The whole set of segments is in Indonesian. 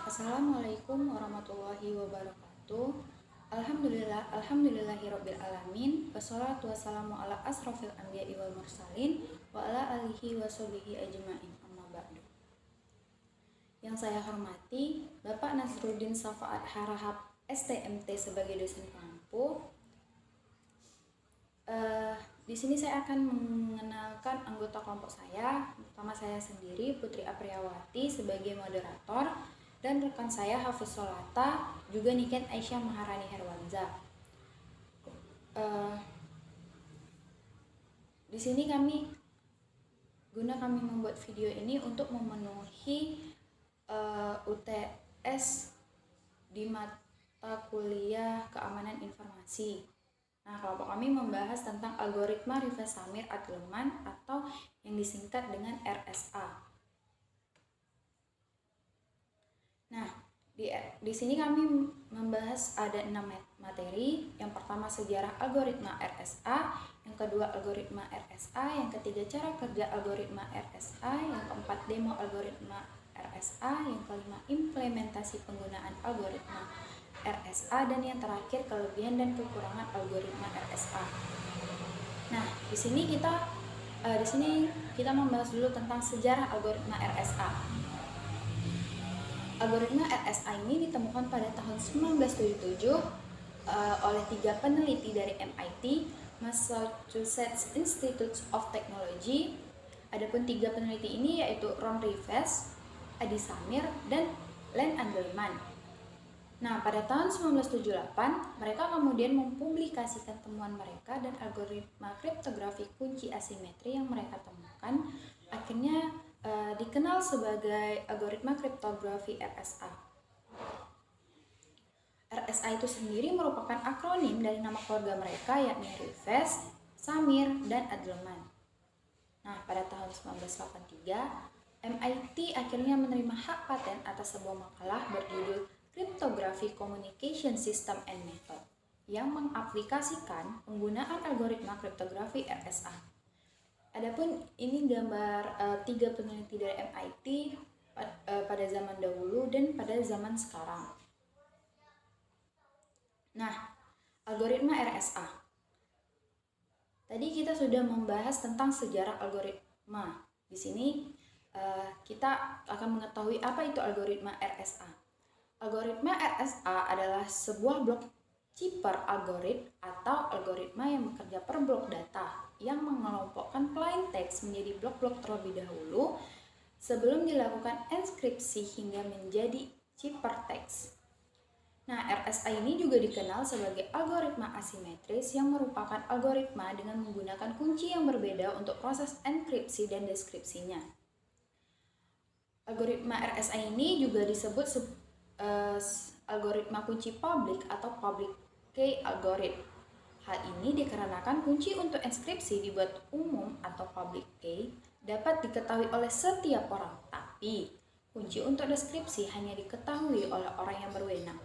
Assalamualaikum warahmatullahi wabarakatuh. Alhamdulillahirabbil alamin. Wassalatu wassalamu ala asrofil anbiya'i wal mursalin wa ala alihi washabihi ajmain. Amma ba'du. Yang saya hormati Bapak Nasruddin Safaat Harahap STMT sebagai dosen pengampu. Di sini saya akan mengenalkan anggota kelompok saya. Pertama saya sendiri, Putri Apriyawati sebagai moderator, dan rekan saya Hafiz Solata, juga Niken Aisyah Maharani Herwanza. Di sini kami membuat video ini untuk memenuhi UTS di mata kuliah keamanan informasi. Nah, kelompok kami membahas tentang algoritma Rifes Samir Adleman atau yang disingkat dengan RSA. Nah, di sini kami membahas ada 6 materi. Yang pertama sejarah algoritma RSA, yang kedua algoritma RSA, yang ketiga cara kerja algoritma RSA, yang keempat demo algoritma RSA, yang kelima implementasi penggunaan algoritma RSA, dan yang terakhir kelebihan dan kekurangan algoritma RSA. Nah, di sini kita membahas dulu tentang sejarah algoritma RSA. Algoritma RSA ini ditemukan pada tahun 1977 oleh 3 peneliti dari MIT, Massachusetts Institute of Technology. Adapun 3 peneliti ini yaitu Ron Rifes, Adi Samir, dan Len Adleman. Nah, pada tahun 1978, mereka kemudian mempublikasikan temuan mereka, dan algoritma kriptografi kunci asimetri yang mereka temukan akhirnya dikenal sebagai algoritma kriptografi RSA. RSA itu sendiri merupakan akronim dari nama keluarga mereka, yakni Rifes, Samir, dan Adleman. Nah, pada tahun 1983, MIT akhirnya menerima hak paten atas sebuah makalah berjudul Cryptography Communication System and Method yang mengaplikasikan penggunaan algoritma kriptografi RSA. Adapun ini gambar 3 peneliti dari MIT pada zaman dahulu dan pada zaman sekarang. Nah, algoritma RSA. Tadi kita sudah membahas tentang sejarah algoritma. Di sini kita akan mengetahui apa itu algoritma RSA. Algoritma RSA adalah sebuah blok cipher algoritma atau algoritma yang bekerja per blok data yang mengelompokkan plain text menjadi blok-blok terlebih dahulu sebelum dilakukan enskripsi hingga menjadi cipher text. Nah, RSA ini juga dikenal sebagai algoritma asimetris yang merupakan algoritma dengan menggunakan kunci yang berbeda untuk proses enkripsi dan deskripsinya. Algoritma RSA ini juga disebut algoritma kunci publik atau public key algorithm. Hal ini dikarenakan kunci untuk enskripsi dibuat umum atau public key dapat diketahui oleh setiap orang, tapi kunci untuk deskripsi hanya diketahui oleh orang yang berwenang.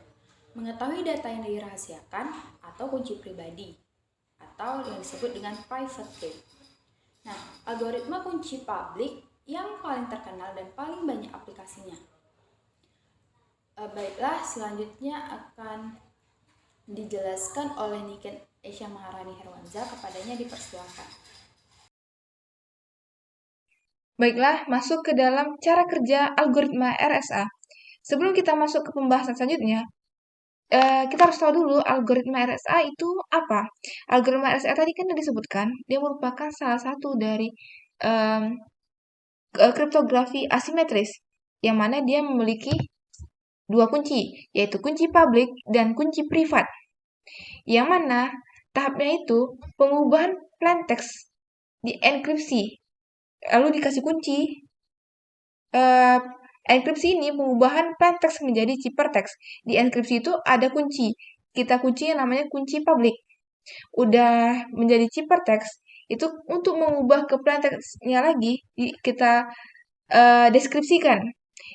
Mengetahui data yang dirahasiakan atau kunci pribadi atau yang disebut dengan private key. Nah, algoritma kunci publik yang paling terkenal dan paling banyak aplikasinya. Baiklah, selanjutnya akan dijelaskan oleh Niken Aisyah Maharani Herwanza. Kepadanya dipersilakan. Baiklah, masuk ke dalam cara kerja algoritma RSA. Sebelum kita masuk ke pembahasan selanjutnya, kita harus tahu dulu algoritma RSA itu apa. Algoritma RSA tadi kan disebutkan, dia merupakan salah satu dari kriptografi asimetris, yang mana dia memiliki 2 kunci, yaitu kunci publik dan kunci privat. Yang mana tahapnya itu pengubahan plain text di enkripsi, lalu dikasih kunci. Enkripsi ini pengubahan plain text menjadi cipher text. Di enkripsi itu ada kunci. Kita kunci yang namanya kunci publik. Udah menjadi cipher text, itu untuk mengubah ke plain text-nya lagi, kita deskripsikan.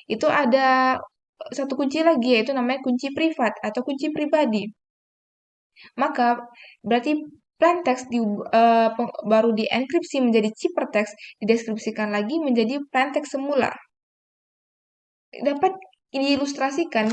Itu ada satu kunci lagi, yaitu namanya kunci privat atau kunci pribadi. Maka berarti plain text baru dienkripsi menjadi cipher text, dideskripsikan lagi menjadi plain text semula. Dapat diilustrasikan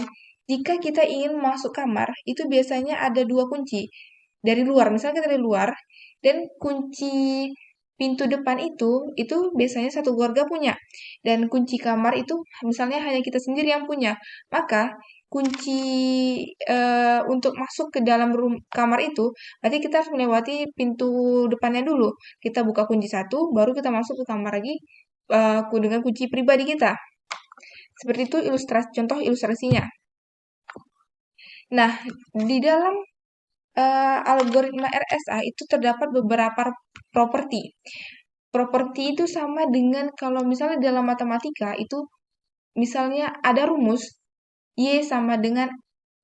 jika kita ingin masuk kamar, itu biasanya ada dua kunci dari luar. Misalnya kita dari luar, dan kunci pintu depan itu biasanya satu keluarga punya. Dan kunci kamar itu misalnya hanya kita sendiri yang punya. Maka kunci untuk masuk ke dalam kamar itu, berarti kita harus melewati pintu depannya dulu. Kita buka kunci satu, baru kita masuk ke kamar lagi dengan kunci pribadi kita. Seperti itu contoh ilustrasinya. Nah, di dalam algoritma RSA itu terdapat beberapa properti. Properti itu sama dengan kalau misalnya dalam matematika itu misalnya ada rumus Y sama dengan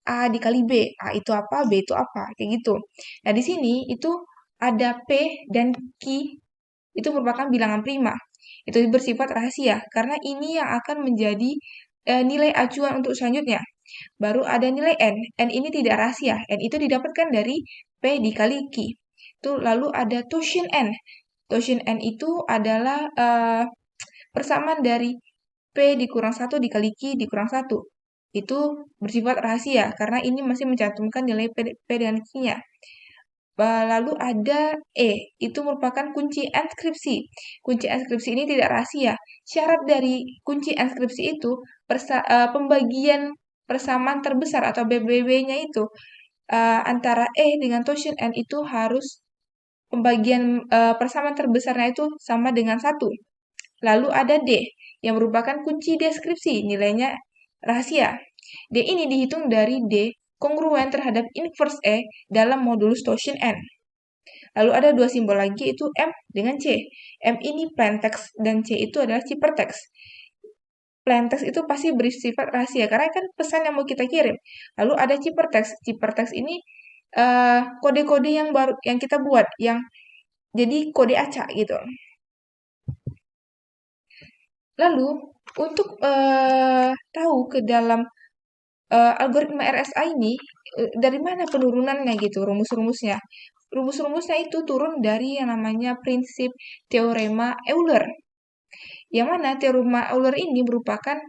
A dikali B. A itu apa, B itu apa, kayak gitu. Nah, di sini itu ada P dan Q itu merupakan bilangan prima. Itu bersifat rahasia karena ini yang akan menjadi nilai acuan untuk selanjutnya. Baru ada nilai N. N ini tidak rahasia. N itu didapatkan dari P dikali Q. Itu lalu ada totient N. Totient N itu adalah persamaan dari P dikurang 1 dikali Q dikurang 1. Itu bersifat rahasia karena ini masih mencantumkan nilai P dan Q-nya. Lalu ada E, itu merupakan kunci enskripsi. Kunci enskripsi ini tidak rahasia. Syarat dari kunci enskripsi itu pembagian persamaan terbesar atau BBB-nya itu antara E dengan totient N itu harus pembagian persamaan terbesarnya itu sama dengan 1. Lalu ada D, yang merupakan kunci deskripsi, nilainya rahasia. D ini dihitung dari D kongruen terhadap inverse E dalam modulus totient N. Lalu ada dua simbol lagi, itu M dengan C. M ini plaintext dan C itu adalah ciphertext. Plaintext itu pasti bersifat rahasia karena kan pesan yang mau kita kirim. Lalu ada ciphertext. Ciphertext ini kode-kode yang baru yang kita buat, yang jadi kode acak gitu. Lalu untuk tahu ke dalam algoritma RSA ini dari mana penurunannya gitu, rumus-rumusnya. Rumus-rumusnya itu turun dari yang namanya prinsip teorema Euler. Yang mana teorema Euler ini merupakan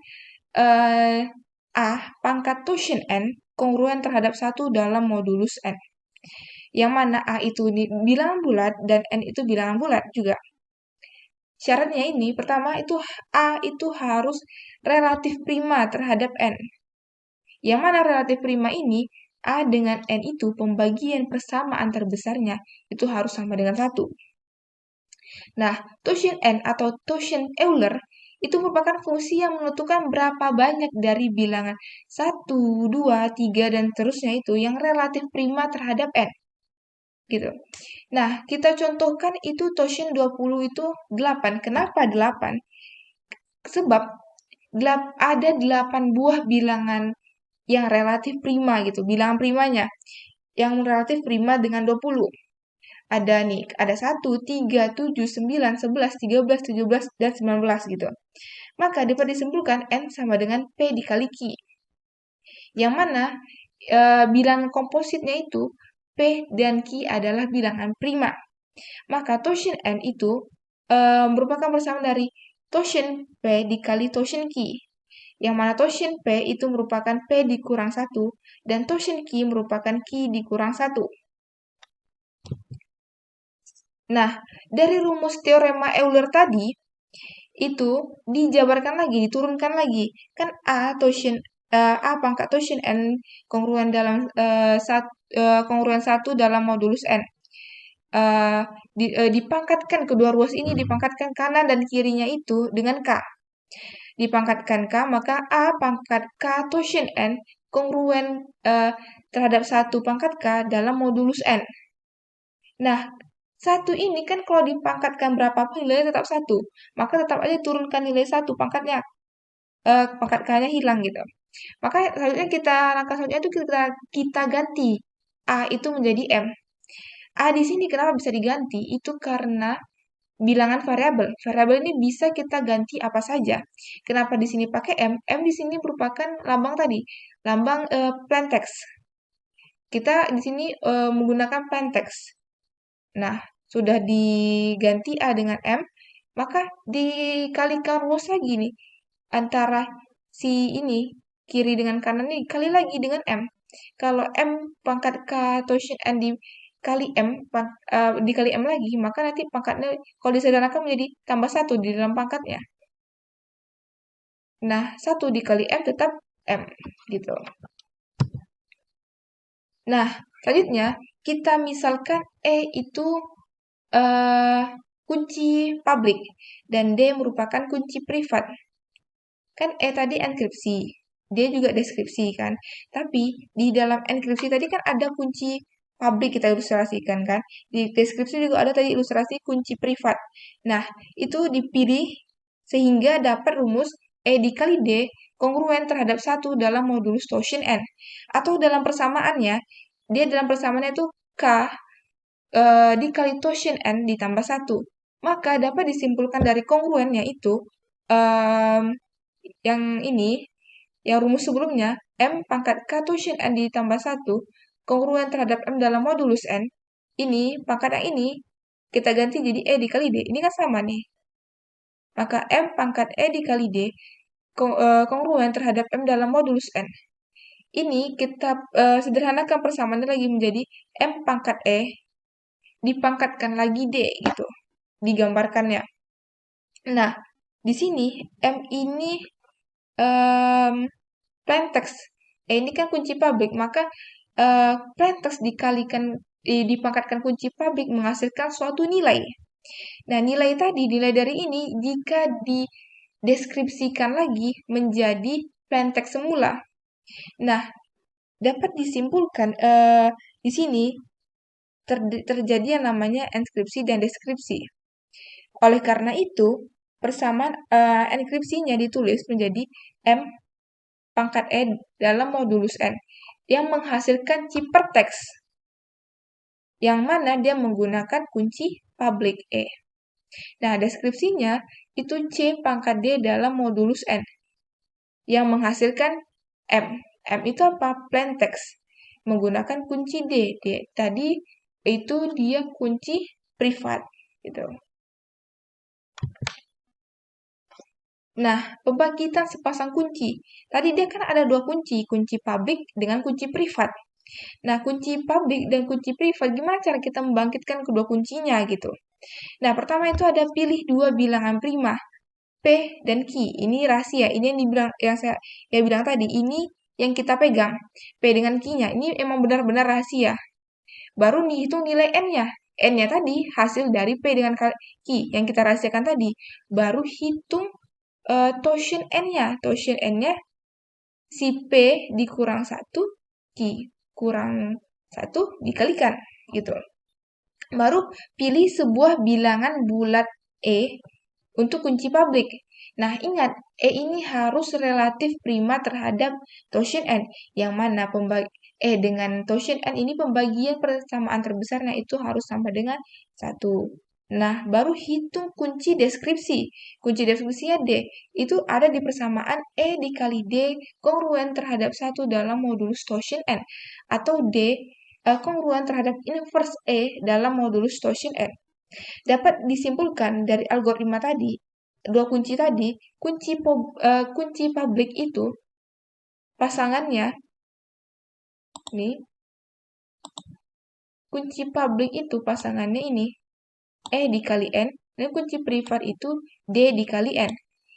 A pangkat totient N kongruen terhadap 1 dalam modulus N. Yang mana A itu bilangan bulat dan N itu bilangan bulat juga. Syaratnya ini, pertama itu A itu harus relatif prima terhadap N. Yang mana relatif prima ini, A dengan N itu pembagian persamaan terbesarnya itu harus sama dengan 1. Nah, totient N atau totient Euler itu merupakan fungsi yang menentukan berapa banyak dari bilangan 1, 2, 3, dan terusnya itu yang relatif prima terhadap N. Gitu. Nah, kita contohkan itu totient 20 itu 8. Kenapa 8? Sebab ada 8 buah bilangan yang relatif prima gitu, bilangan primanya yang relatif prima dengan 20. Ada nih, ada 1, 3, 7, 9, 11, 13, 17, dan 19 gitu. Maka dapat disimpulkan N sama dengan P dikali Q. Yang mana bilangan kompositnya itu P dan Q adalah bilangan prima. Maka totient N itu merupakan persamaan dari totient P dikali totient Q. Yang mana totient P itu merupakan P dikurang 1, dan totient Q merupakan Q dikurang 1. Nah, dari rumus teorema Euler tadi, itu dijabarkan lagi, diturunkan lagi. Kan A pangkat totient N kongruen dalam kongruen 1 dalam modulus N. Dipangkatkan kedua ruas ini, dipangkatkan kanan dan kirinya itu dengan K. Dipangkatkan K, maka A pangkat K totient N kongruen terhadap 1 pangkat K dalam modulus N. Nah, 1 ini kan kalau dipangkatkan berapapun nilainya tetap 1. Maka tetap aja turunkan nilai 1, pangkatnya, pangkat K-nya hilang gitu. Maka langkah selanjutnya itu kita ganti A itu menjadi M. A di sini kenapa bisa diganti? Itu karena bilangan variabel. Variabel ini bisa kita ganti apa saja. Kenapa di sini pakai M? M di sini merupakan lambang tadi, lambang plaintext. Kita di sini menggunakan plaintext. Nah, sudah diganti A dengan M, maka dikalikan ruas lagi nih antara si ini kiri dengan kanan ini dikali lagi dengan M. Kalau M pangkat K totient N dikali M, dikali M lagi, maka nanti pangkatnya kalau disederhanakan menjadi tambah 1 di dalam pangkatnya. Nah, 1 dikali M tetap M, gitu. Nah, selanjutnya kita misalkan E itu kunci publik dan D merupakan kunci privat. Kan E tadi enkripsi, dia juga deskripsi kan. Tapi di dalam enkripsi tadi kan ada kunci publik kita ilustrasikan kan. Di deskripsi juga ada tadi ilustrasi kunci privat. Nah, itu dipilih sehingga dapat rumus E dikali D kongruen terhadap 1 dalam modulus totient N. Atau dalam persamaannya, dia dalam persamaannya itu K dikali totient N ditambah 1. Maka dapat disimpulkan dari kongruennya itu, yang ini, yang rumus sebelumnya, M pangkat K totient N ditambah 1, kongruen terhadap M dalam modulus N, ini, pangkat yang ini, kita ganti jadi E dikali D. Ini kan sama nih. Maka M pangkat E dikali D, kongruen terhadap M dalam modulus N. Ini kita sederhanakan persamaannya lagi menjadi M pangkat E dipangkatkan lagi D gitu. Digambarkannya. Nah, di sini M ini plain text. Ini kan kunci publik, maka plain text dikalikan dipangkatkan kunci publik menghasilkan suatu nilai. Nah, nilai tadi, nilai dari ini jika dideskripsikan lagi menjadi plain text semula. Nah, dapat disimpulkan di sini terjadi yang namanya enskripsi dan deskripsi. Oleh karena itu, persamaan enkripsinya ditulis menjadi M pangkat E dalam modulus N yang menghasilkan ciphertext yang mana dia menggunakan kunci public E. Nah, deskripsinya itu C pangkat D dalam modulus N yang menghasilkan M. M itu apa? Plain text menggunakan kunci D. D tadi itu dia kunci privat gitu. Nah, pembangkitan sepasang kunci. Tadi dia kan ada dua kunci, kunci publik dengan kunci privat. Nah, kunci publik dan kunci privat, gimana cara kita membangkitkan kedua kuncinya gitu. Nah, pertama itu ada pilih dua bilangan prima, P dan Q. Ini rahasia, ini yang dibilang yang saya bilang tadi, ini yang kita pegang. P dengan Q-nya, ini emang benar-benar rahasia. Baru dihitung nilai N-nya. N-nya tadi hasil dari P dengan Q yang kita rahasiakan tadi. Baru hitung totient N-nya. Totient N-nya si P dikurang 1, Q kurang 1 dikalikan. Gitu. Baru pilih sebuah bilangan bulat E untuk kunci publik. Nah, ingat, E ini harus relatif prima terhadap totient N. Yang mana dengan totient N ini pembagian persamaan terbesarnya itu harus sama dengan 1. Nah, baru hitung kunci deskripsi. Kunci deskripsinya D. Itu ada di persamaan E dikali D kongruen terhadap 1 dalam modulus totient N. Atau D kongruen terhadap inverse E dalam modulus totient N. Dapat disimpulkan dari algoritma tadi, dua kunci tadi, kunci publik itu pasangannya, nih, kunci publik itu pasangannya ini, E dikali N, dan kunci privat itu D dikali N.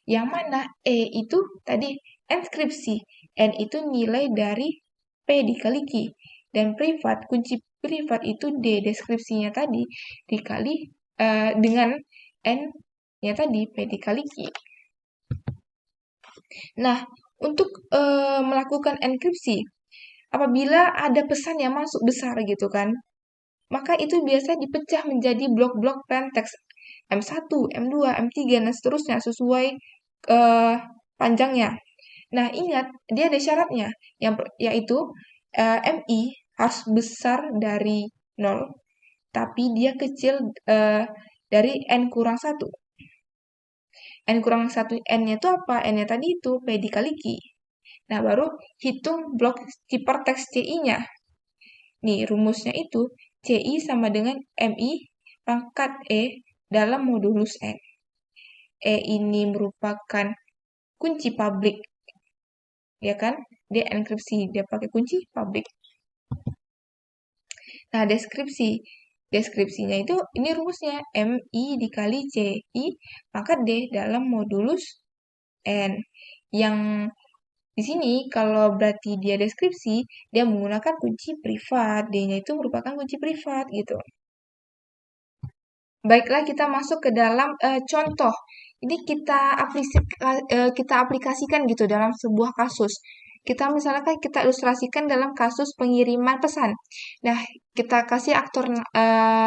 Yang mana E itu tadi enskripsi, N itu nilai dari P dikali Q. Dan kunci privat itu D deskripsinya tadi dikali dengan N-nya tadi P dikali Q. Nah, untuk melakukan enkripsi, apabila ada pesan yang masuk besar gitu kan, maka itu biasa dipecah menjadi blok-blok plain text M1, M2, M3, dan seterusnya sesuai panjangnya. Nah, ingat, dia ada syaratnya, yaitu MI harus besar dari 0, tapi dia kecil dari N kurang 1. N kurang 1, N-nya itu apa? N-nya tadi itu P dikali Q. Nah, baru hitung blok ciphertext CI-nya. Nih, rumusnya itu CI sama dengan MI pangkat E dalam modulus N. E ini merupakan kunci publik ya kan? Dia enkripsi, dia pakai kunci publik. Nah, deskripsinya itu ini rumusnya MI dikali CI maka D dalam modulus N. Yang di sini kalau berarti dia deskripsi, dia menggunakan kunci privat. D-nya itu merupakan kunci privat gitu. Baiklah, kita masuk ke dalam contoh. Ini kita aplikasikan gitu dalam sebuah kasus. Kita misalkan kita ilustrasikan dalam kasus pengiriman pesan. Nah, kita kasih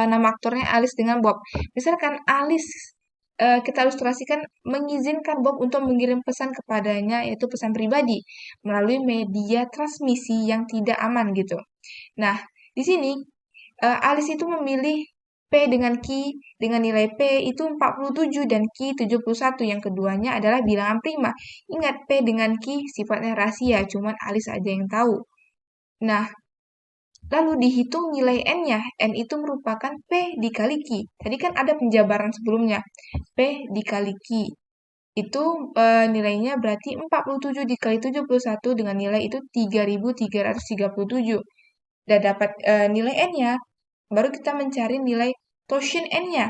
nama aktornya Alice dengan Bob. Misalkan Alice kita ilustrasikan mengizinkan Bob untuk mengirim pesan kepadanya, yaitu pesan pribadi melalui media transmisi yang tidak aman gitu. Nah, di sini Alice itu memilih P dengan Q dengan nilai P itu 47 dan Q 71. Yang keduanya adalah bilangan prima. Ingat P dengan Q sifatnya rahasia, cuman Alice aja yang tahu. Nah, lalu dihitung nilai N-nya. N itu merupakan P dikali Q. Tadi kan ada penjabaran sebelumnya. P dikali Q. Itu nilainya berarti 47 dikali 71 dengan nilai itu 3.337. Udah dapat nilai N-nya, baru kita mencari nilai torsion N-nya.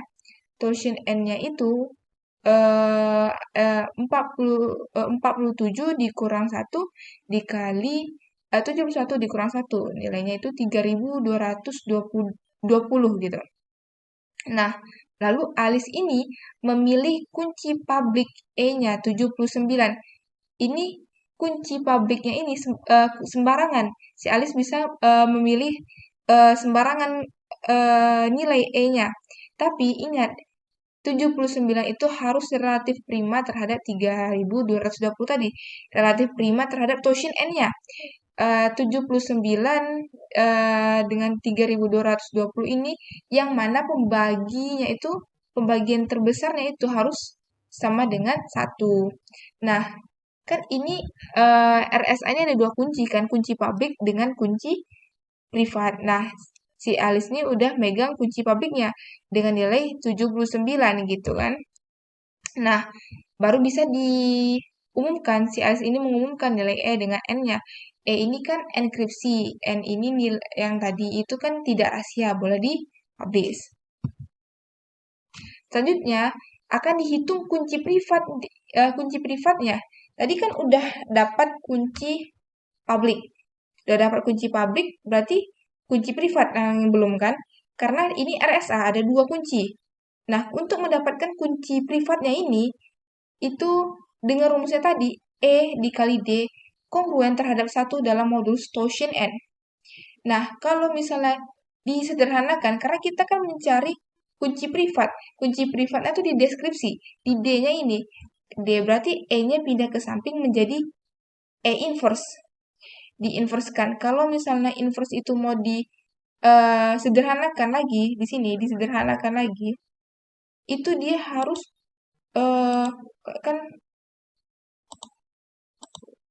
Torsion N-nya itu 47 dikurang 1 dikali 71 dikurang 1. Nilainya itu 3.220 gitu. Nah, lalu Alice ini memilih kunci publik E-nya 79. Ini kunci publiknya ini sembarangan. Si Alice bisa memilih sembarangan nilai E-nya. Tapi ingat, 79 itu harus relatif prima terhadap 3.220 tadi. Relatif prima terhadap torsion N-nya. 79 dengan 3.220 ini yang mana pembagian terbesarnya itu harus sama dengan 1. Nah, kan ini RSA ini ada dua kunci kan, kunci publik dengan kunci privat. Nah, si Alice ini udah megang kunci publiknya dengan nilai 79 gitu kan. Nah, baru bisa diumumkan, si Alice ini mengumumkan nilai E dengan N-nya. E ini kan enkripsi, N ini nilai yang tadi itu kan tidak rahasia, boleh di-publish. Selanjutnya, akan dihitung kunci privatnya. Tadi kan udah dapat kunci publik. Udah dapat kunci publik, berarti kunci privat yang belum kan? Karena ini RSA, ada dua kunci. Nah, untuk mendapatkan kunci privatnya ini, itu dengan rumusnya tadi, E dikali D kongruen terhadap 1 dalam modulus torsion N. Nah, kalau misalnya disederhanakan, karena kita kan mencari kunci privat. Kunci privatnya itu di deskripsi. Di D-nya ini. D berarti E-nya pindah ke samping menjadi E inverse. Diinverskan. Kalau misalnya inverse itu mau sederhanakan lagi, di sini disederhanakan lagi, itu dia harus kan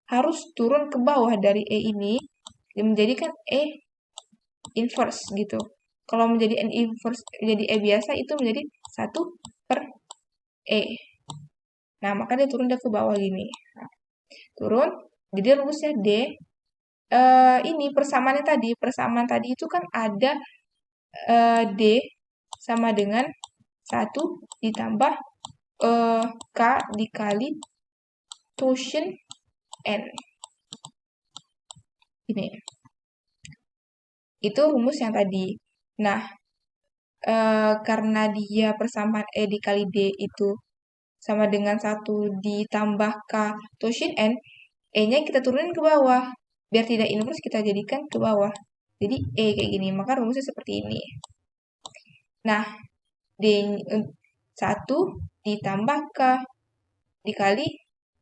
harus turun ke bawah dari E ini menjadikan E inverse gitu. Kalau menjadi N inverse jadi E biasa itu menjadi 1 per E. Nah, maka dia turun ke bawah gini. Nah, turun, jadi rumusnya D. Ini persamaan tadi itu kan ada D sama dengan 1 ditambah K dikali torsion N. Ini. Itu rumus yang tadi. Nah, karena dia persamaan E dikali D itu sama dengan 1 ditambah K torsion N, E-nya kita turunin ke bawah. Biar tidak inverse, kita jadikan ke bawah. Jadi E kayak gini, maka rumusnya seperti ini. Nah, D 1 ditambah K dikali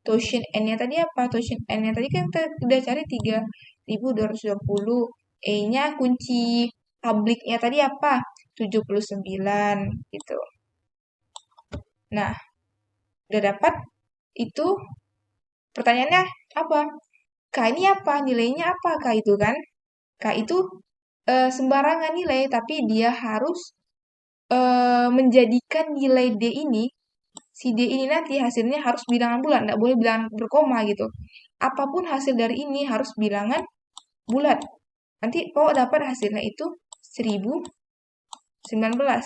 torsion N-nya tadi apa? Torsion N-nya tadi kan kita udah cari 3.220. E-nya kunci publiknya tadi apa? 79 gitu. Nah, udah dapat itu pertanyaannya apa? K ini apa? Nilainya apa K itu kan? K itu sembarangan nilai, tapi dia harus menjadikan nilai D ini, si D ini nanti hasilnya harus bilangan bulan, nggak boleh bilangan berkoma gitu. apapun hasil dari ini harus bilangan bulat. Nanti dapat hasilnya itu 1019.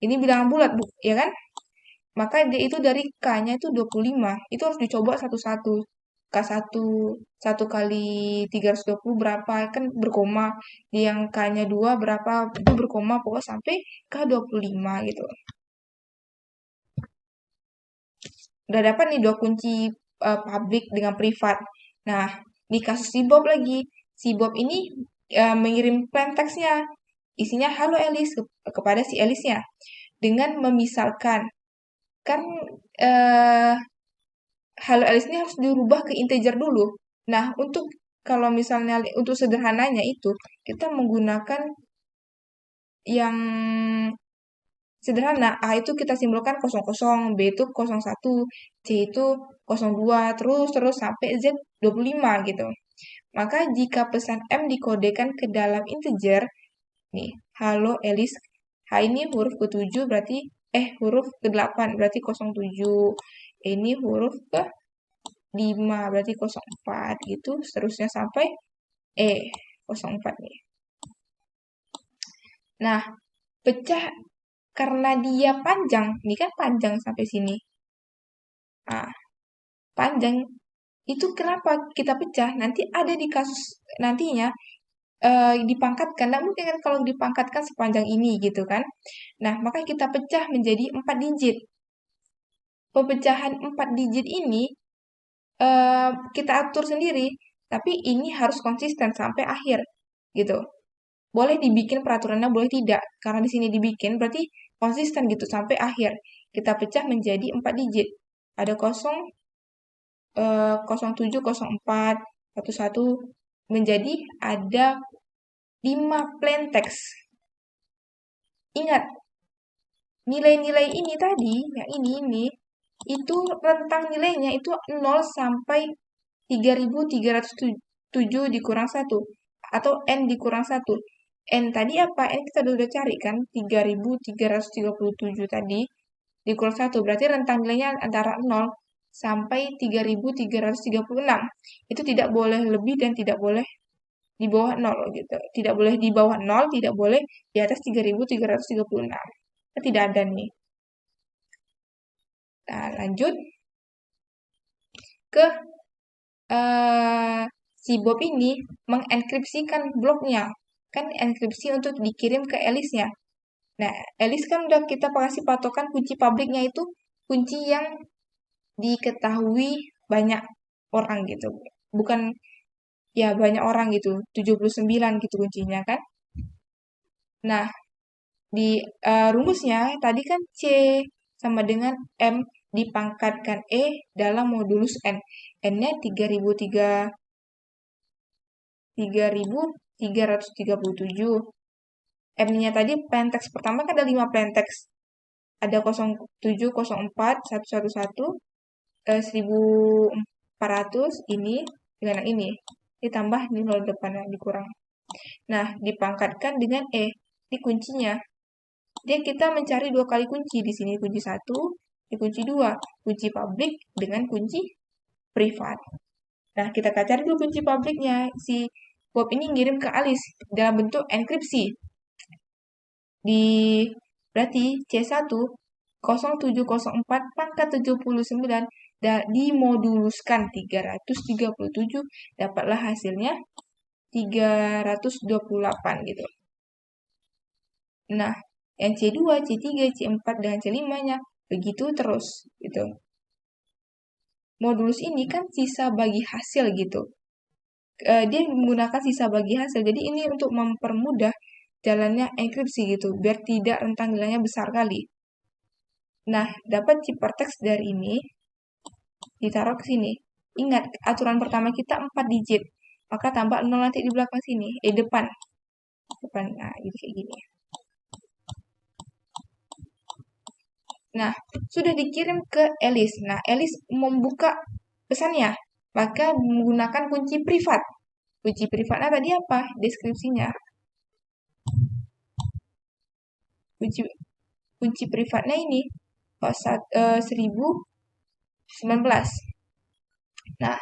Ini bilangan bulat, Bu, ya kan? Maka dia itu dari K-nya itu 25. Itu harus dicoba satu-satu. K1, 1 kali 320 berapa, kan berkoma. Yang K-nya 2 berapa, itu berkoma, pokoknya sampai K25 gitu. Udah dapat nih dua kunci publik dengan privat. Nah, di kasus si Bob lagi. Si Bob ini mengirim plain text-nya. Isinya, halo Alice, kepada si Alice-nya. Dengan memisalkan. Kan halo Alice ini harus dirubah ke integer dulu. Nah, kalau misalnya untuk sederhananya itu, kita menggunakan yang sederhana. A itu kita simbolkan 00, B itu 01, C itu 02, terus sampai Z 25 gitu. Maka jika pesan M dikodekan ke dalam integer, nih, halo Alice, H ini huruf ke-7 berarti, huruf ke-8 berarti 07. Ini huruf ke-5 berarti 04 gitu, seterusnya sampai 04 nih. Nah, pecah karena dia panjang, ini kan panjang sampai sini. Nah, panjang itu kenapa kita pecah? Nanti ada di kasus nantinya dipangkatkan. Nah, mungkin kan kalau dipangkatkan sepanjang ini gitu kan. Nah, maka kita pecah menjadi 4 digit. Pepecahan 4 digit ini kita atur sendiri, tapi ini harus konsisten sampai akhir gitu. Boleh dibikin peraturannya, boleh tidak. Karena di sini dibikin berarti konsisten gitu sampai akhir. Kita pecah menjadi 4 digit. Ada 07, 04, 11, menjadi ada 5 plain text. Ingat, nilai-nilai ini tadi, yang ini, itu rentang nilainya itu 0 sampai 3307 dikurang 1. Atau N dikurang 1. N tadi apa? N kita udah cari kan? 3337 tadi dikurang 1. Berarti rentang nilainya antara 0 sampai 3336. Itu tidak boleh lebih dan tidak boleh di bawah 0 gitu. Tidak boleh di bawah 0, tidak boleh di atas 3336. Tidak ada nih. Nah, lanjut ke si Bob ini mengenkripsikan bloknya. Kan enkripsi untuk dikirim ke Alice-nya. Nah, Alice kan udah kita kasih patokan kunci publiknya itu kunci yang diketahui banyak orang gitu. Bukan ya banyak orang gitu, 79 gitu kuncinya kan. Nah, di rumusnya tadi kan C sama dengan M dipangkatkan E dalam modulus N. N-nya 3337. M-nya tadi plain text pertama kan ada 5 plain text. Ada 07, 04, 111, 1400 ini dengan yang ini. Ditambah ini 0 depannya dikurang. Nah, dipangkatkan dengan E. Di kuncinya. Dia kita mencari 2 kali kunci. Di sini kunci 1, di kunci 2. Kunci publik dengan kunci privat. Nah, kita cari dulu kunci publiknya. Si Bob ini ngirim ke Alice dalam bentuk enkripsi. Berarti C1 0704 pangkat 79 dimoduluskan 337 dapatlah hasilnya 328 gitu. Nah, yang C2, C3, C4 dan C5-nya begitu terus gitu. Modulus ini kan sisa bagi hasil gitu. Dia menggunakan sisa bagi hasil. Jadi ini untuk mempermudah jalannya enkripsi gitu, biar tidak rentang nilainya besar kali. Nah, dapat ciphertext dari ini, ditaruh ke sini. Ingat, aturan pertama kita 4 digit. Maka tambah 0 nanti di belakang sini. Depan. Nah, jadi kayak gini. Nah, sudah dikirim ke Alice. Nah, Alice membuka pesannya. Maka menggunakan kunci privat. Kunci privatnya tadi apa? Deskripsinya. Kunci privatnya ini 1019. Nah,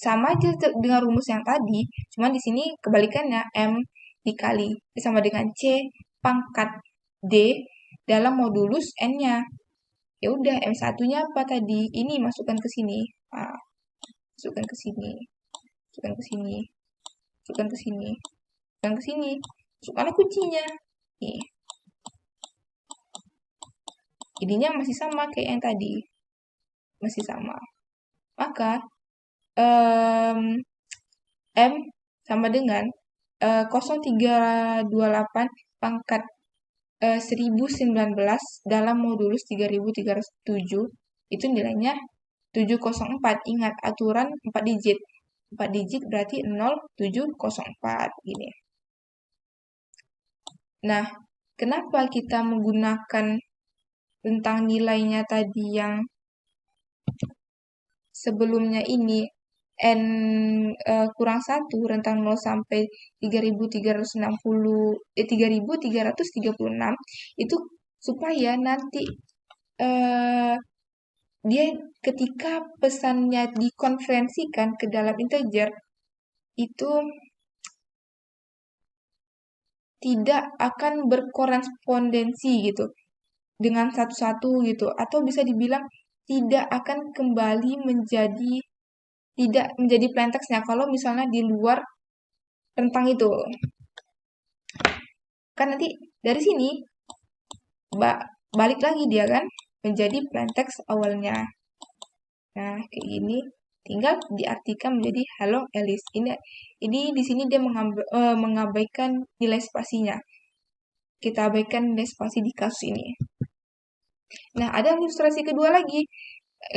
sama aja dengan rumus yang tadi, cuma di sini kebalikannya M dikali sama dengan C pangkat D dalam modulus N-nya. Ya udah, M1-nya apa tadi? Ini masukkan ke sini. Nah, masukkan ke sini. Masukkan ke sini. Masukkan ke sini. Masukkan ke sini. Masukkanlah kuncinya. Nih. Ininya masih sama kayak yang tadi. Masih sama. Maka M sama dengan 0328 pangkat 1019 dalam modulus 3307 itu nilainya 704. Ingat aturan 4 digit. 4 digit berarti 0704 gini. Nah, kenapa kita menggunakan tentang nilainya tadi yang sebelumnya ini N kurang 1 rentang 0 sampai 3336 itu supaya nanti dia ketika pesannya dikonversikan ke dalam integer itu tidak akan berkorespondensi gitu dengan satu-satu gitu, atau bisa dibilang tidak akan kembali menjadi tidak menjadi plain text-nya kalau misalnya di luar rentang itu. Kan nanti dari sini balik lagi dia kan menjadi plain text awalnya. Nah, kayak gini tinggal diartikan menjadi hello Alice. Ini di sini dia mengabaikan nilai spasinya. Kita abaikan nilai spasi di kasus ini. Nah, ada ilustrasi kedua lagi.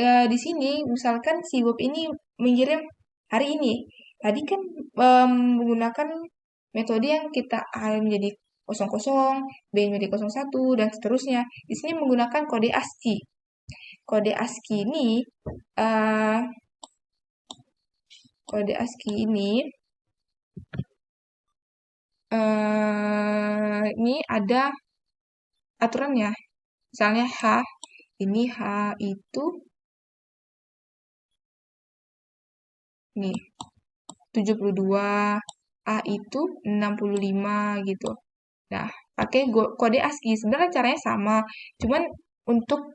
Di sini misalkan si Bob ini mengirim hari ini. Tadi kan menggunakan metode yang kita A menjadi 00, B menjadi 01, dan seterusnya. Di sini menggunakan kode ASCII. Kode ASCII ini ini ada aturannya. Misalnya H itu nih 72, A itu 65 gitu. Nah, pakai kode ASCII. Sebenarnya caranya sama, cuman untuk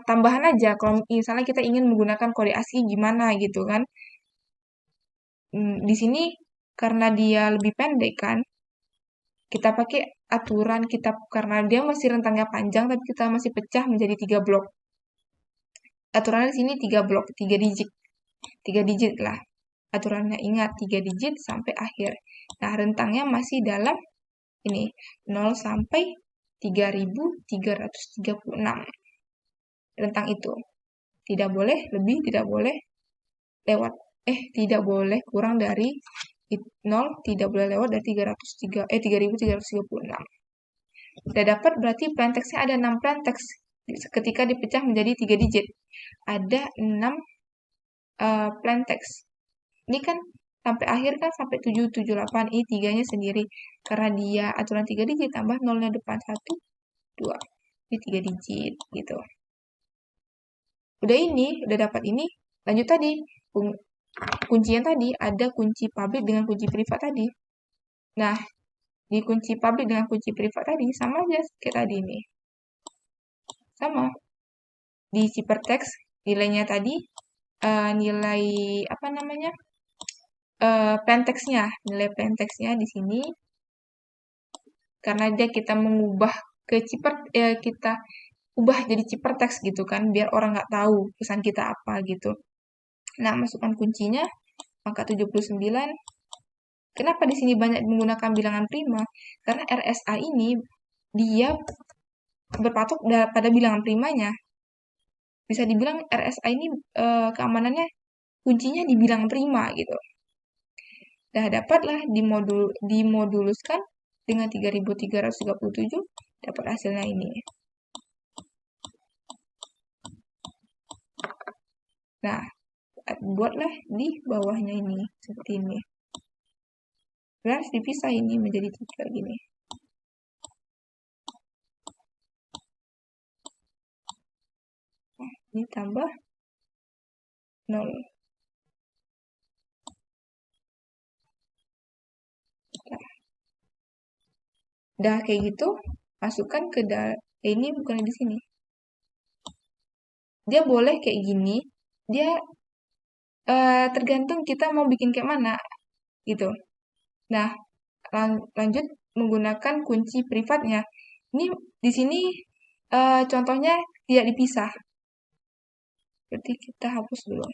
tambahan aja kalau misalnya kita ingin menggunakan kode ASCII gimana gitu kan. Di sini karena dia lebih pendek kan, kita pakai aturan kita karena dia masih rentangnya panjang tapi kita masih pecah menjadi 3 blok. Aturannya di sini 3 blok, 3 digit. 3 digit lah. Aturannya ingat 3 digit sampai akhir. Nah, rentangnya masih dalam ini 0 sampai 3336. Rentang itu. Tidak boleh lebih, tidak boleh lewat. Tidak boleh kurang dari 0, tidak boleh lewat dari 3336. Sudah dapat berarti plain text-nya ada 6 plain text ketika dipecah menjadi 3 digit. Ada 6 plain text. Ini kan sampai akhir kan sampai 778, ini 3-nya sendiri. Karena dia aturan 3 digit, tambah 0-nya depan 1, 2. Ini 3 digit gitu. Udah dapat ini, lanjut tadi. Kuncinya tadi, ada kunci public dengan kunci privat tadi. Nah, di kunci public dengan kunci privat tadi, sama aja kayak tadi ini. Sama. Di ciphertext, nilainya tadi, nilai, apa namanya, plain text-nya. Nilai plain text-nya di sini, karena dia kita mengubah ke kita ubah jadi ciphertext gitu kan, biar orang nggak tahu pesan kita apa gitu. Nah, masukkan kuncinya, angka 79. Kenapa di sini banyak menggunakan bilangan prima? Karena RSA ini dia berpatok pada bilangan primanya. Bisa dibilang RSA ini keamanannya kuncinya di bilangan prima gitu. Dah dapatlah dimoduluskan dengan 3337, dapat hasilnya ini. Nah, buatlah di bawahnya ini seperti ini. Harus dipisah ini menjadi 3 gini. Nah, ini tambah 0. Udah kayak gitu, masukkan ke ini bukan di sini. Dia boleh kayak gini, dia tergantung kita mau bikin kayak mana gitu. Nah, lanjut menggunakan kunci privatnya. Ini di sini contohnya tidak dipisah. Berarti kita hapus dulu.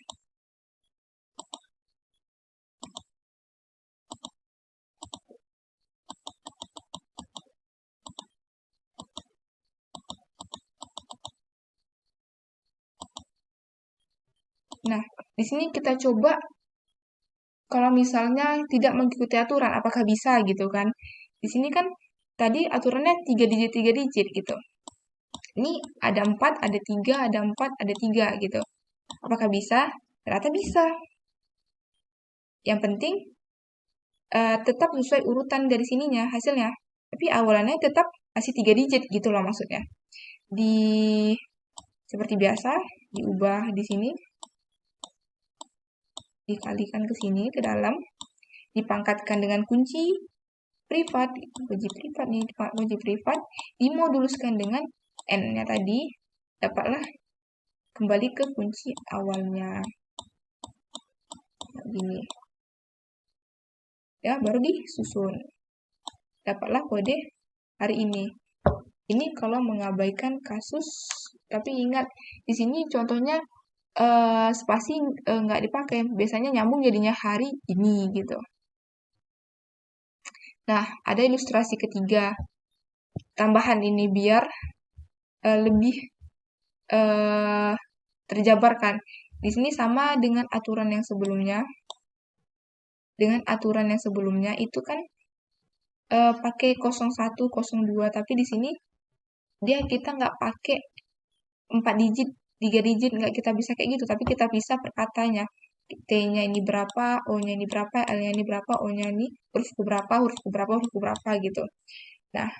Nah, di sini kita coba kalau misalnya tidak mengikuti aturan, apakah bisa gitu kan? Di sini kan tadi aturannya 3 digit gitu. Ini ada 4, ada 3, ada 4, ada 3 gitu. Apakah bisa? Ternyata bisa. Yang penting tetap sesuai urutan dari sininya hasilnya. Tapi awalannya tetap masih 3 digit gitu loh maksudnya. Di seperti biasa diubah di sini, dikalikan ke sini ke dalam, dipangkatkan dengan kunci privat, kunci privat, dimoduluskan dengan n-nya tadi, dapatlah kembali ke kunci awalnya. Nah, gini. Ya, baru disusun. Dapatlah kode hari ini. Ini kalau mengabaikan kasus, tapi ingat di sini contohnya spasi nggak dipakai, biasanya nyambung jadinya hari ini gitu. Nah, ada ilustrasi ketiga tambahan ini biar lebih terjabarkan. Di sini sama dengan aturan yang sebelumnya. Dengan aturan yang sebelumnya itu kan pakai 01, 02, tapi di sini dia kita nggak pakai 4 digit, 3 digit, nggak kita bisa kayak gitu, tapi kita bisa per katanya. T-nya ini berapa, O-nya ini berapa, L-nya ini berapa, O-nya ini huruf ke berapa, huruf ke berapa, huruf ke berapa gitu. Nah,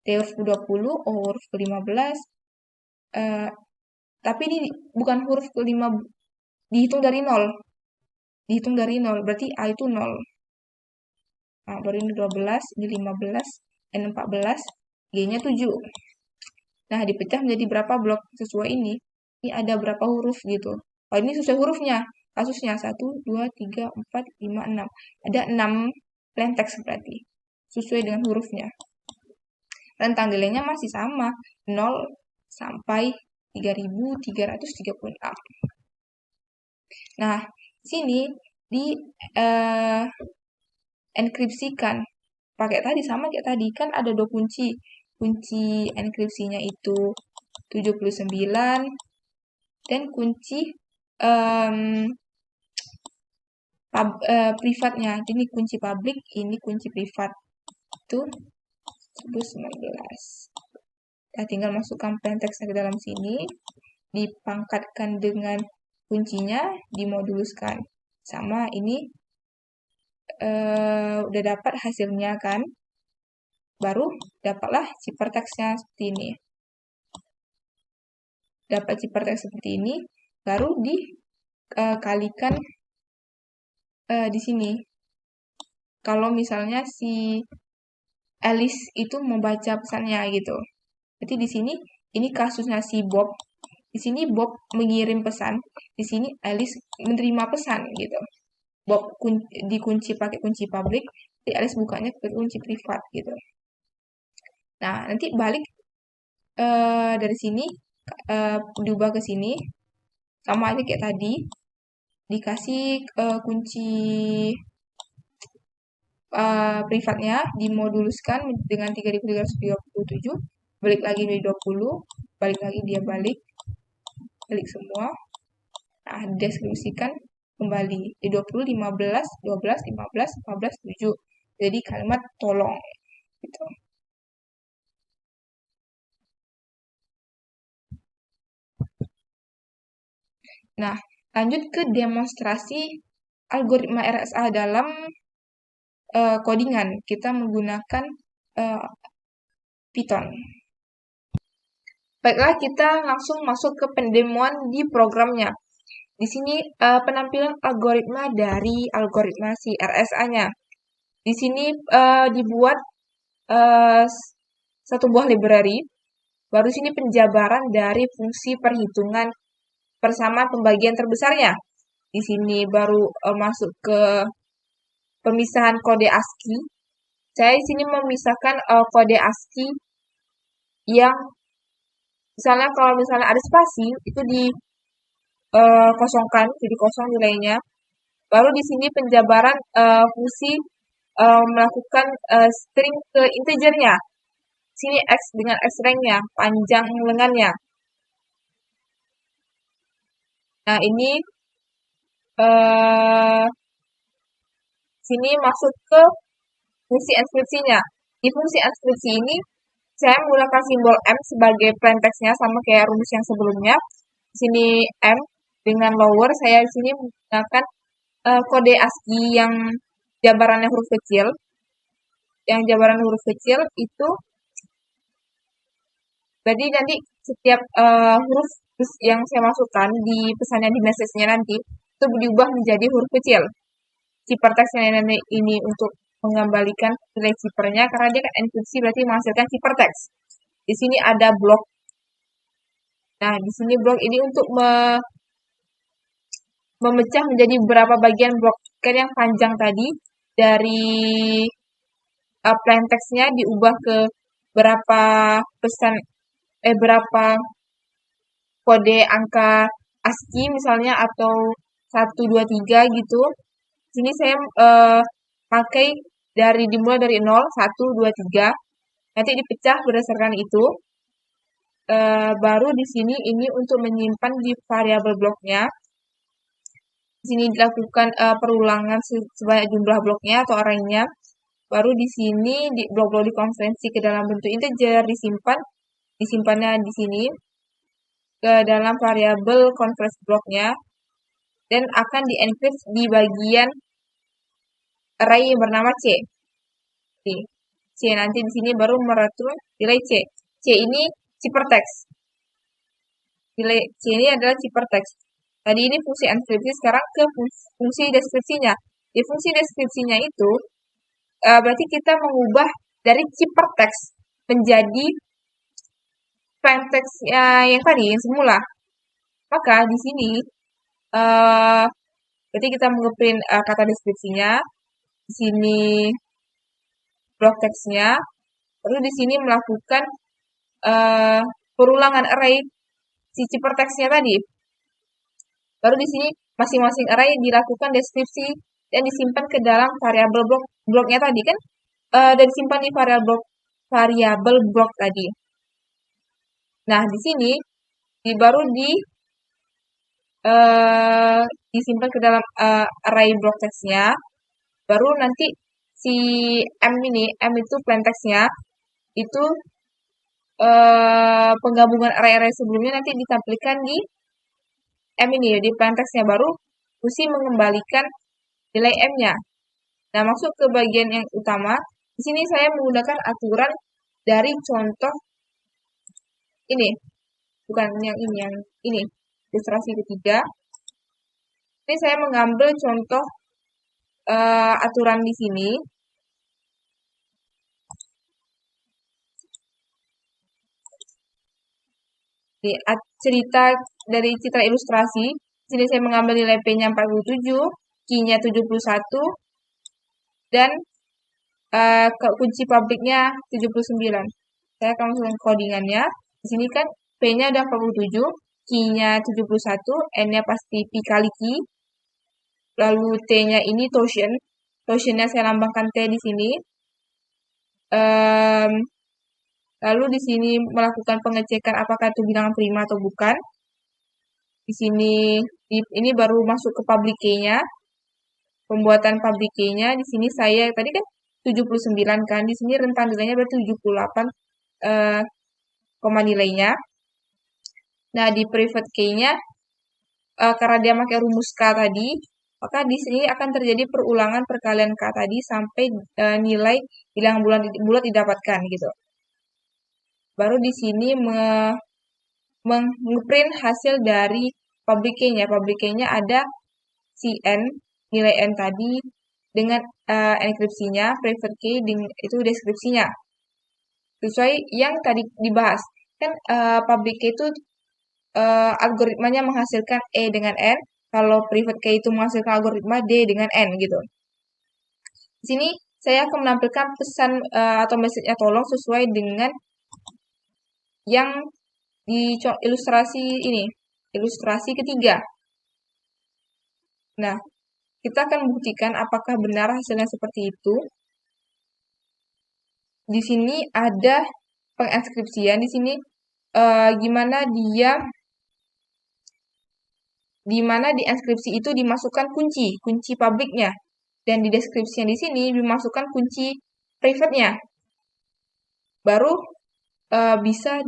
T huruf ke 20, O huruf ke 15, tapi ini bukan huruf ke 5, dihitung dari 0. Dihitung dari 0, berarti A itu 0. Nah, baru ini 12, ini 15, N 14, G-nya 7. Nah, dipecah menjadi berapa blok sesuai ini. Ini ada berapa huruf gitu. Oh, ini sesuai hurufnya. Kasusnya 1, 2, 3, 4, 5, 6. Ada 6 plain text berarti. Sesuai dengan hurufnya. Rentang nilainya masih sama. 0 sampai 3336. Nah, sini di enkripsikan. Pakai tadi sama kayak tadi kan ada 2 kunci. Kunci enkripsinya itu 79 dan kunci privatnya. Ini kunci publik, ini kunci privat. Itu 19. Nah, tinggal masukkan plain text-nya ke dalam sini, dipangkatkan dengan kuncinya, dimoduluskan. Sama ini udah dapat hasilnya kan. Baru dapatlah ciperteksnya seperti ini. Dapat ciperteks seperti ini, baru dikalikan di sini. Kalau misalnya si Alice itu membaca pesannya gitu. Berarti di sini ini kasusnya si Bob. Di sini Bob mengirim pesan, di sini Alice menerima pesan gitu. Bob dikunci pakai kunci publik, jadi Alice bukanya pakai kunci privat gitu. Nah, nanti balik dari sini diubah ke sini sama aja kayak tadi, dikasih kunci privatnya dimoduluskan dengan 3337, balik lagi menjadi 20, balik lagi dia balik semua. Nah, deskripsikan kembali di 20, 15, 12, 15, 14, 7. Jadi kalimat tolong gitu. Nah, lanjut ke demonstrasi algoritma RSA dalam codingan. Kita menggunakan Python. Baiklah, kita langsung masuk ke pendemoan di programnya. Di sini penampilan algoritma dari algoritma si RSA-nya. Di sini dibuat satu buah library. Baru sini penjabaran dari fungsi perhitungan persamaan pembagian terbesarnya. Di sini baru masuk ke pemisahan kode ASCII. Saya di sini memisahkan kode ASCII yang misalnya kalau misalnya ada spasi itu dikosongkan, jadi kosong nilainya. Baru di sini penjabaran fungsi melakukan string ke integernya. Sini x dengan x rank-nya, panjang lengannya. Nah, ini sini masuk ke fungsi inskripsinya. Di fungsi inskripsi ini, saya menggunakan simbol M sebagai plain text-nya, sama kayak rumus yang sebelumnya. Di sini M dengan lower, saya di sini menggunakan kode ASCII yang jabarannya huruf kecil. Yang jabaran huruf kecil itu, berarti nanti setiap huruf yang saya masukkan di pesannya di message-nya nanti, itu diubah menjadi huruf kecil. Ciphertext-nya ini untuk mengembalikan nilai ciphernya, karena dia kan enkripsi berarti menghasilkan ciphertext. Di sini ada blok. Nah, di sini blok ini untuk memecah menjadi beberapa bagian blok. Kan yang panjang tadi dari plain text-nya diubah ke berapa berapa kode angka ASCII misalnya, atau 1, 2, 3 gitu. Sini saya pakai dimulai dari 0, 1, 2, 3. Nanti dipecah berdasarkan itu. Baru di sini ini untuk menyimpan di variabel bloknya. Di sini dilakukan perulangan sebanyak jumlah bloknya atau arraynya. Baru di sini blok-blok dikonversi ke dalam bentuk integer, disimpannya di sini ke dalam variabel converse bloknya, dan akan di-encrypt di bagian array yang bernama C. C nanti di sini baru mereturn nilai C. C ini ciphertext. Nilai C ini adalah ciphertext. Tadi ini fungsi enkripsi, sekarang ke fungsi deskripsinya. Di fungsi deskripsinya itu berarti kita mengubah dari ciphertext menjadi plain text yang tadi, yang semula. Maka di sini berarti kita ngeprint kata deskripsinya, di sini block text-nya, lalu di sini melakukan perulangan array si ciphertext-nya tadi. Baru di sini masing-masing array dilakukan deskripsi dan disimpan ke dalam variabel bloknya tadi kan, dan disimpan di variabel blok tadi. Nah, di sini baru disimpan ke dalam array block text-nya. Baru nanti si M itu plain text-nya, itu penggabungan array-array sebelumnya nanti ditampilkan di M ini, di plain text-nya. Baru fungsi mengembalikan nilai M-nya. Nah, masuk ke bagian yang utama. Di sini saya menggunakan aturan dari contoh ini. Bukan yang ini. Ilustrasi ketiga. Ini saya mengambil contoh aturan di sini. Cerita dari citra ilustrasi. Di sini saya mengambil nilai P-nya 47, Q-nya 71, dan kunci publiknya 79. Saya akan masukkan codingannya. Di sini kan P-nya udah 47, Q-nya 71, N-nya pasti P kali Q. Lalu T-nya ini Totient. Totient-nya saya lambangkan T di sini. Lalu di sini melakukan pengecekan apakah itu bilangan prima atau bukan. Di sini ini baru masuk ke public key-nya. Pembuatan public key-nya di sini saya tadi kan 79 kan. Di sini rentang nilainya berarti 78 koma nilainya. Nah, di private key-nya karena dia pakai rumus K tadi, maka di sini akan terjadi perulangan perkalian K tadi sampai nilai bilangan bulat didapatkan gitu. Baru di sini ngeprint hasil dari public key-nya. Public key-nya ada Cn, nilai N tadi, dengan enkripsinya, private key itu deskripsinya. sesuai yang tadi dibahas. Kan public key itu algoritmanya menghasilkan E dengan N, kalau private key itu menghasilkan algoritma D dengan N gitu. Di sini saya akan menampilkan pesan atau message-nya tolong sesuai dengan yang di ilustrasi ini, ilustrasi ketiga. Nah, kita akan buktikan apakah benar hasilnya seperti itu. Di sini ada penginskripsian, di sini di mana di inskripsi itu dimasukkan kunci publiknya, dan di deskripsinya di sini dimasukkan kunci private-nya. Baru bisa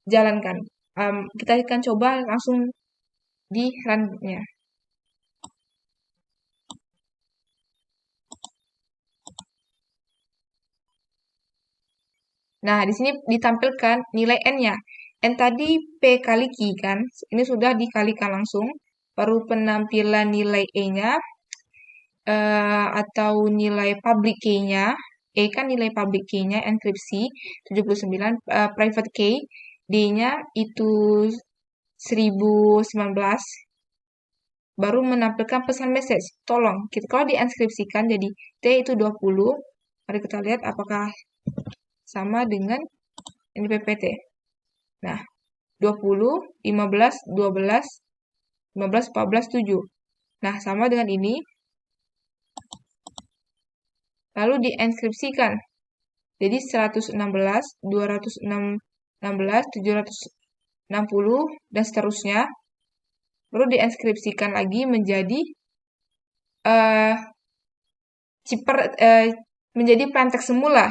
dijalankan. Kita akan coba langsung di run-nya. Nah, di sini ditampilkan nilai N-nya. N tadi P kali Q kan, ini sudah dikalikan langsung. Baru penampilan nilai E-nya, atau nilai public key-nya. E kan nilai public key-nya, enkripsi 79, private key, D-nya itu 1019. Baru menampilkan pesan message. Tolong, kalau diinskripsikan jadi T itu 20. Mari kita lihat apakah sama dengan NPPT. Nah, 20, 15, 12, 15, 14, 7. Nah, sama dengan ini. Lalu diinskripsikan. Jadi 116, 216, 760, dan seterusnya. Baru diinskripsikan lagi menjadi menjadi plain text semula.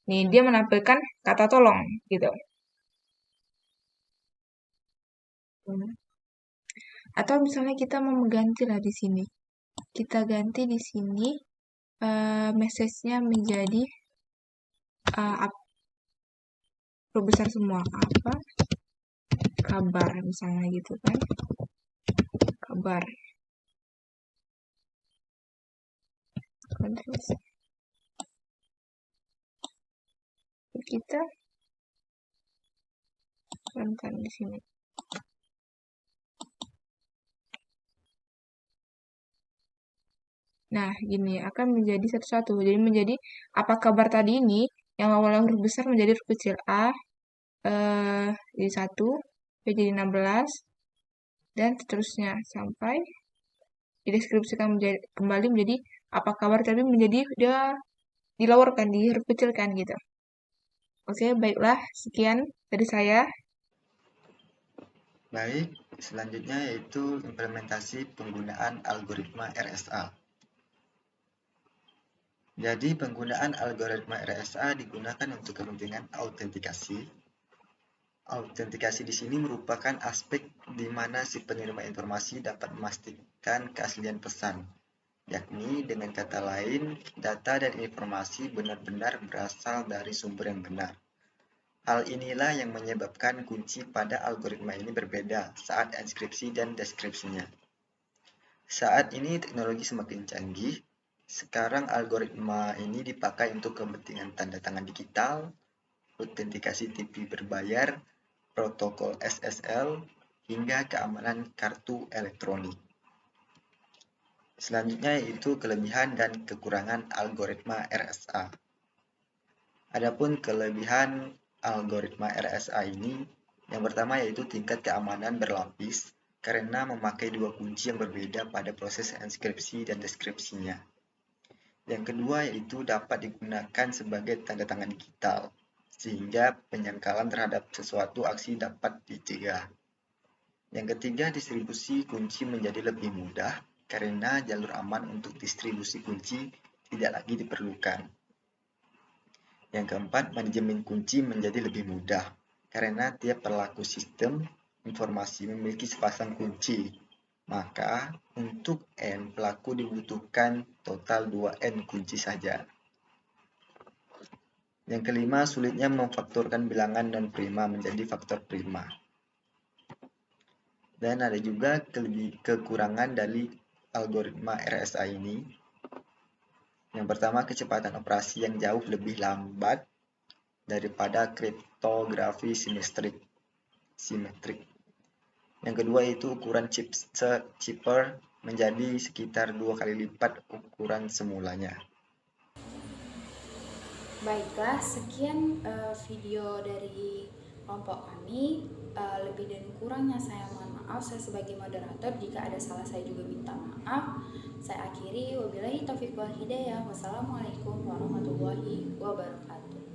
Nih, dia menampilkan kata tolong gitu. Atau misalnya kita mau mengganti lah di sini. Kita ganti di sini message-nya menjadi besar semua. Apa kabar misalnya gitu kan. Kabar. Kita runkan di sini. Nah, gini akan menjadi satu-satu. Jadi menjadi apa kabar tadi ini yang awalnya huruf besar menjadi huruf kecil A, jadi 1, B jadi 16, dan seterusnya sampai dideskripsikan kembali menjadi apa kabar tadi menjadi dia dilawarkan di huruf kecil kan gitu. Oke, baiklah, sekian dari saya. Baik, selanjutnya yaitu implementasi penggunaan algoritma RSA. Jadi penggunaan algoritma RSA digunakan untuk kepentingan autentikasi. Autentikasi di sini merupakan aspek di mana si penerima informasi dapat memastikan keaslian pesan, yakni dengan kata lain, data dan informasi benar-benar berasal dari sumber yang benar. Hal inilah yang menyebabkan kunci pada algoritma ini berbeda saat inskripsi dan deskripsinya. Saat ini teknologi semakin canggih. Sekarang algoritma ini dipakai untuk kepentingan tanda tangan digital, autentikasi TP berbayar, protokol SSL, hingga keamanan kartu elektronik. Selanjutnya yaitu kelebihan dan kekurangan algoritma RSA. Adapun kelebihan algoritma RSA ini, yang pertama yaitu tingkat keamanan berlapis karena memakai dua kunci yang berbeda pada proses inskripsi dan deskripsinya. Yang kedua yaitu dapat digunakan sebagai tanda tangan digital, sehingga penyangkalan terhadap sesuatu aksi dapat dicegah. Yang ketiga, distribusi kunci menjadi lebih mudah karena jalur aman untuk distribusi kunci tidak lagi diperlukan. Yang keempat, manajemen kunci menjadi lebih mudah karena tiap pelaku sistem informasi memiliki sepasang kunci. Maka, untuk N pelaku dibutuhkan total 2N kunci saja. Yang kelima, sulitnya memfaktorkan bilangan non-prima menjadi faktor prima. Dan ada juga kekurangan dari algoritma RSA ini. Yang pertama, kecepatan operasi yang jauh lebih lambat daripada kriptografi simetrik. Yang kedua yaitu ukuran chipper menjadi sekitar 2 kali lipat ukuran semulanya. Baiklah, sekian video dari kelompok kami. Lebih dan kurangnya saya mohon maaf. Saya sebagai moderator, jika ada salah saya juga minta maaf. Saya akhiri, wabillahi taufiq wal hidayah. Wassalamualaikum warahmatullahi wabarakatuh.